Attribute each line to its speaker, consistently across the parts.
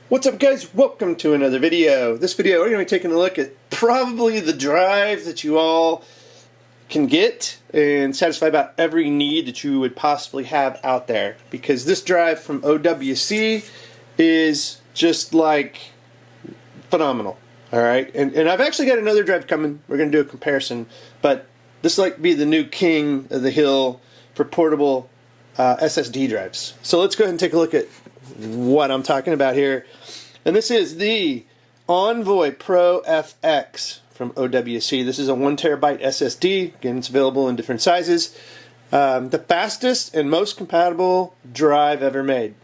Speaker 1: What's up, guys? Welcome to another video. This video we're going to be taking a look at probably the drive that you all can get and satisfy about every need that you would possibly have out there, because this drive from OWC is just like phenomenal. Alright, and I've actually got another drive coming. We're going to do a comparison, but this will be the new king of the hill for portable SSD drives. So let's go ahead and take a look at what I'm talking about here. And this is the Envoy Pro FX from OWC. This is a 1 terabyte SSD. Again, it's available in different sizes. The fastest and most compatible drive ever made.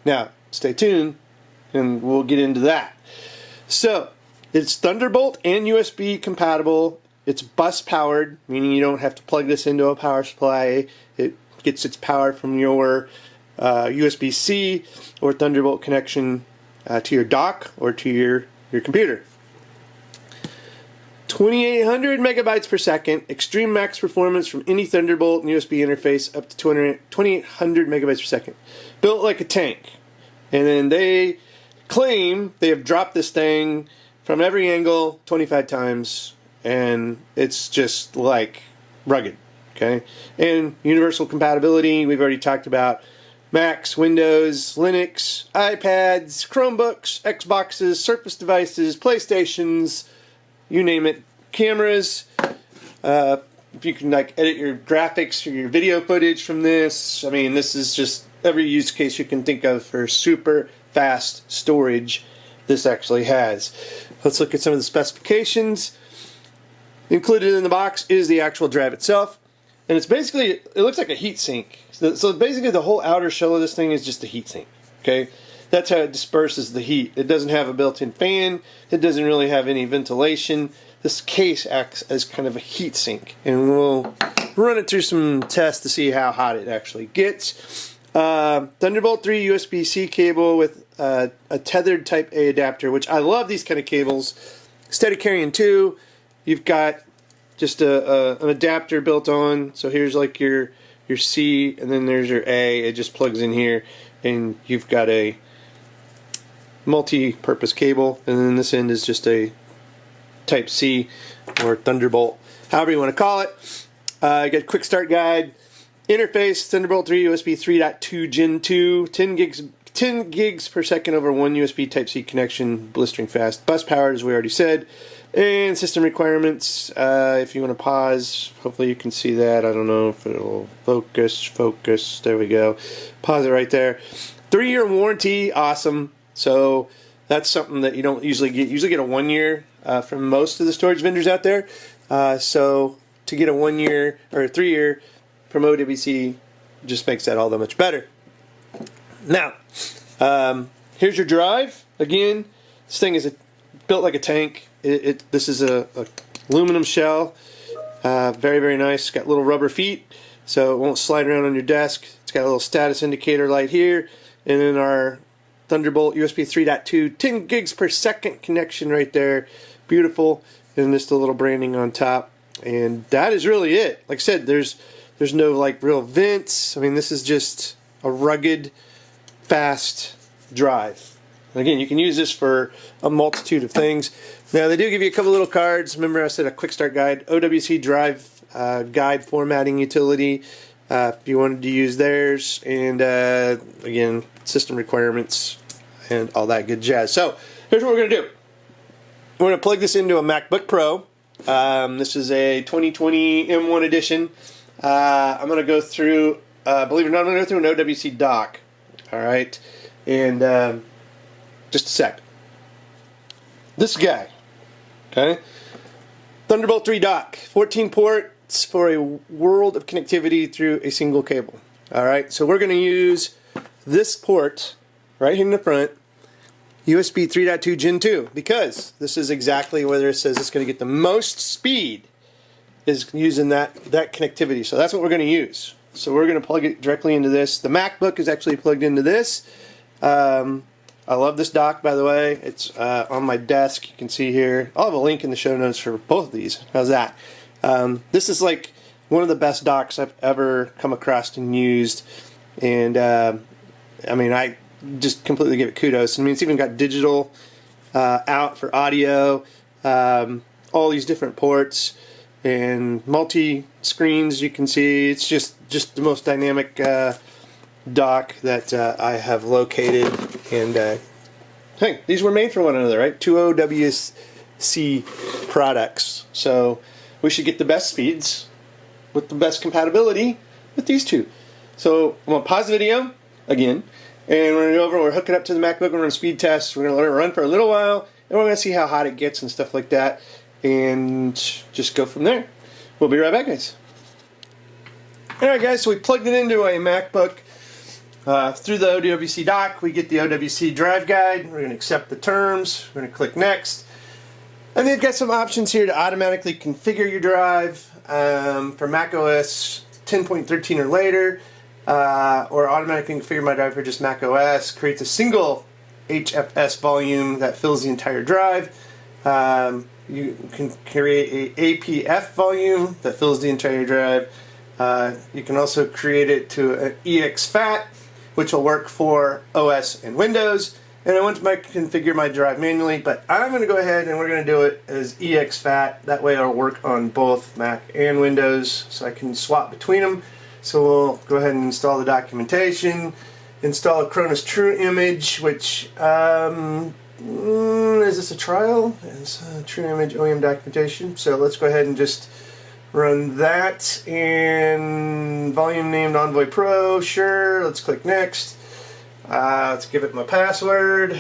Speaker 1: Now, stay tuned and we'll get into that. So, it's Thunderbolt and USB compatible. It's bus powered, meaning you don't have to plug this into a power supply. It gets its power from your USB-C or Thunderbolt connection to your dock or to your computer. 2800 megabytes per second, extreme max performance from any Thunderbolt and USB interface up to 2800 megabytes per second. Built like a tank. And then they claim they have dropped this thing from every angle 25 times, and it's just like rugged. Okay, and universal compatibility we've already talked about. Macs, Windows, Linux, iPads, Chromebooks, Xboxes, Surface devices, PlayStations, you name it. Cameras. If you can edit your graphics or your video footage from this, I mean, this is just every use case you can think of for super fast storage. This actually has. Let's look at some of the specifications. Included in the box is the actual drive itself. And it's basically, it looks like a heatsink. So basically the whole outer shell of this thing is just a heatsink. Okay? That's how it disperses the heat. It doesn't have a built-in fan. It doesn't really have any ventilation. This case acts as kind of a heatsink. And we'll run it through some tests to see how hot it actually gets. Thunderbolt 3 USB-C cable with a tethered Type A adapter, which I love these kind of cables. Instead of carrying two, you've got just an adapter built on. So here's like your C, and then there's your A. It just plugs in here, and you've got a multi-purpose cable. And then this end is just a Type C or Thunderbolt, however you want to call it. I got a quick start guide. Interface, Thunderbolt 3 USB 3.2 Gen 2, 10 gigs per second over one USB Type-C connection, blistering fast. Bus powered, as we already said. And system requirements, if you want to pause, hopefully you can see that. I don't know if it'll focus, there we go. Pause it right there. 3-year warranty, awesome. So that's something that you don't usually get. You usually get a 1 year from most of the storage vendors out there. So to get a 1 year or a 3-year from OWC just makes that all that much better. Now, here's your drive. Again, this thing is built like a tank. This is a aluminum shell. Very, very nice. It's got little rubber feet, so it won't slide around on your desk. It's got a little status indicator light here, and then our Thunderbolt USB 3.2 10 gigs per second connection right there. Beautiful, and just a little branding on top. And that is really it. Like I said, there's no real vents. I mean, this is just a rugged, fast drive. Again, you can use this for a multitude of things. Now, they do give you a couple little cards. Remember I said a quick start guide. OWC drive guide formatting utility if you wanted to use theirs. And again, system requirements and all that good jazz. So here's what we're going to do. We're going to plug this into a MacBook Pro. This is a 2020 M1 edition. I'm going to go through, believe it or not, I'm going to go through an OWC dock. Alright, and just a sec. This guy, okay? Thunderbolt 3 dock, 14 ports for a world of connectivity through a single cable. Alright, so we're going to use this port right here in the front, USB 3.2 Gen 2, because this is exactly where it says it's going to get the most speed, is using that connectivity. So that's what we're going to use. So we're going to plug it directly into this. The MacBook is actually plugged into this. I love this dock, by the way. It's on my desk. You can see here. I'll have a link in the show notes for both of these. How's that? This is like one of the best docks I've ever come across and used. And I mean, I just completely give it kudos. I mean, it's even got digital out for audio, all these different ports and multi screens. You can see it's just the most dynamic dock that I have located. And hey, these were made for one another, right? Two OWC products, so we should get the best speeds with the best compatibility with these two. So I'm gonna pause the video again, and we're gonna go over. We're hooking up to the MacBook. We're gonna speed test. We're gonna let it run for a little while, and we're gonna see how hot it gets and stuff like that, and just go from there. We'll be right back, guys. All right, guys. So we plugged it into a MacBook through the OWC dock. We get the OWC drive guide. We're gonna accept the terms. We're gonna click next, and they've got some options here to automatically configure your drive for macOS 10.13 or later. Or automatically configure my drive for just Mac OS. Creates a single HFS volume that fills the entire drive. You can create a APF volume that fills the entire drive. You can also create it to an exFAT, which will work for OS and Windows. And I want to configure my drive manually, but I'm going to go ahead and we're going to do it as exFAT. That way it'll work on both Mac and Windows, so I can swap between them. So we'll go ahead and install the documentation, install a Cronus True Image, which, is this a trial? It's a True Image OEM documentation. So let's go ahead and just run that, and volume named Envoy Pro, sure, let's click next. Let's give it my password,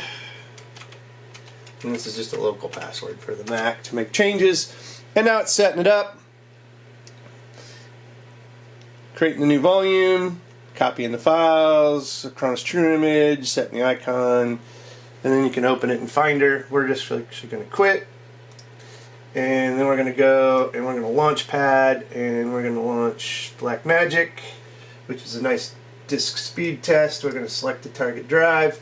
Speaker 1: and this is just a local password for the Mac to make changes. And now it's setting it up. Creating the new volume, copying the files, Cronus True Image, setting the icon, and then you can open it in Finder. We're just actually going to quit, and then we're going to go and we're going to launch pad, and we're going to launch Blackmagic, which is a nice disk speed test. We're going to select the target drive,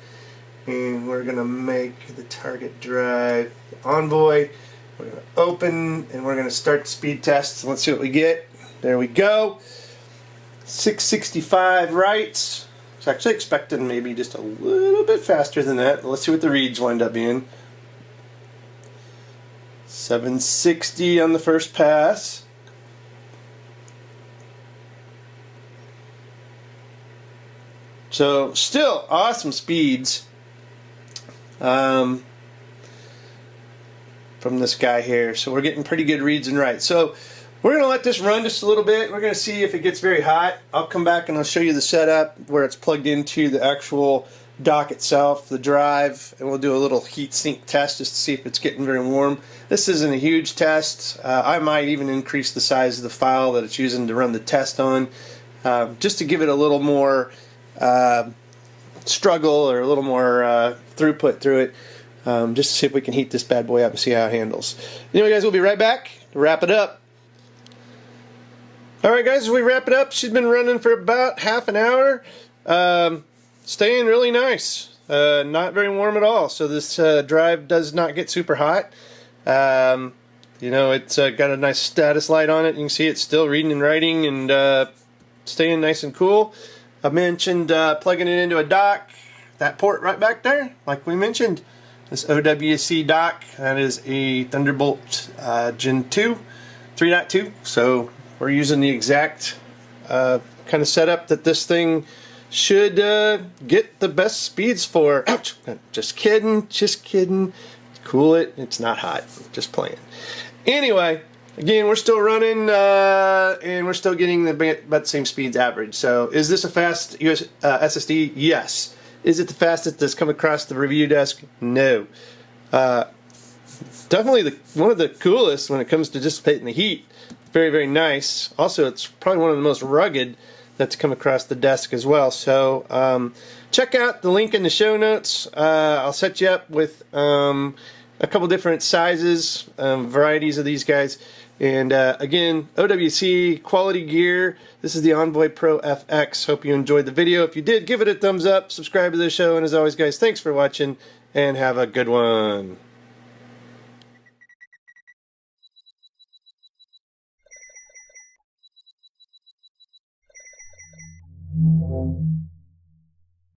Speaker 1: and we're going to make the target drive the Envoy. We're going to open, and we're going to start the speed test. Let's see what we get. There we go. 665 writes. I was actually expecting maybe just a little bit faster than that. Let's see what the reads wind up being. 760 on the first pass. So still awesome speeds from this guy here. So we're getting pretty good reads and writes. So we're going to let this run just a little bit. We're going to see if it gets very hot. I'll come back and I'll show you the setup where it's plugged into the actual dock itself, the drive, and we'll do a little heat sink test just to see if it's getting very warm. This isn't a huge test. I might even increase the size of the file that it's using to run the test on, just to give it a little more struggle or a little more throughput through it, just to see if we can heat this bad boy up and see how it handles. Anyway, guys, we'll be right back to wrap it up. Alright, guys, as we wrap it up, she's been running for about half an hour. Staying really nice. Not very warm at all. So this drive does not get super hot. You know, it's got a nice status light on it. You can see it's still reading and writing and staying nice and cool. I mentioned plugging it into a dock. That port right back there, like we mentioned. This OWC dock, that is a Thunderbolt Gen 2, 3.2. So we're using the exact kind of setup that this thing should get the best speeds for. Ouch! Just kidding, just kidding. Cool it, it's not hot, just playing. Anyway, again, we're still running and we're still getting about the same speeds average. So is this a fast SSD? Yes. Is it the fastest that's come across the review desk? No. Definitely one of the coolest when it comes to dissipating the heat. Very, very nice. Also, it's probably one of the most rugged that's come across the desk as well. So check out the link in the show notes. I'll set you up with a couple different sizes, varieties of these guys. And again, OWC quality gear. This is the Envoy Pro FX. Hope you enjoyed the video. If you did, give it a thumbs up, subscribe to the show, and as always, guys, thanks for watching, and have a good one.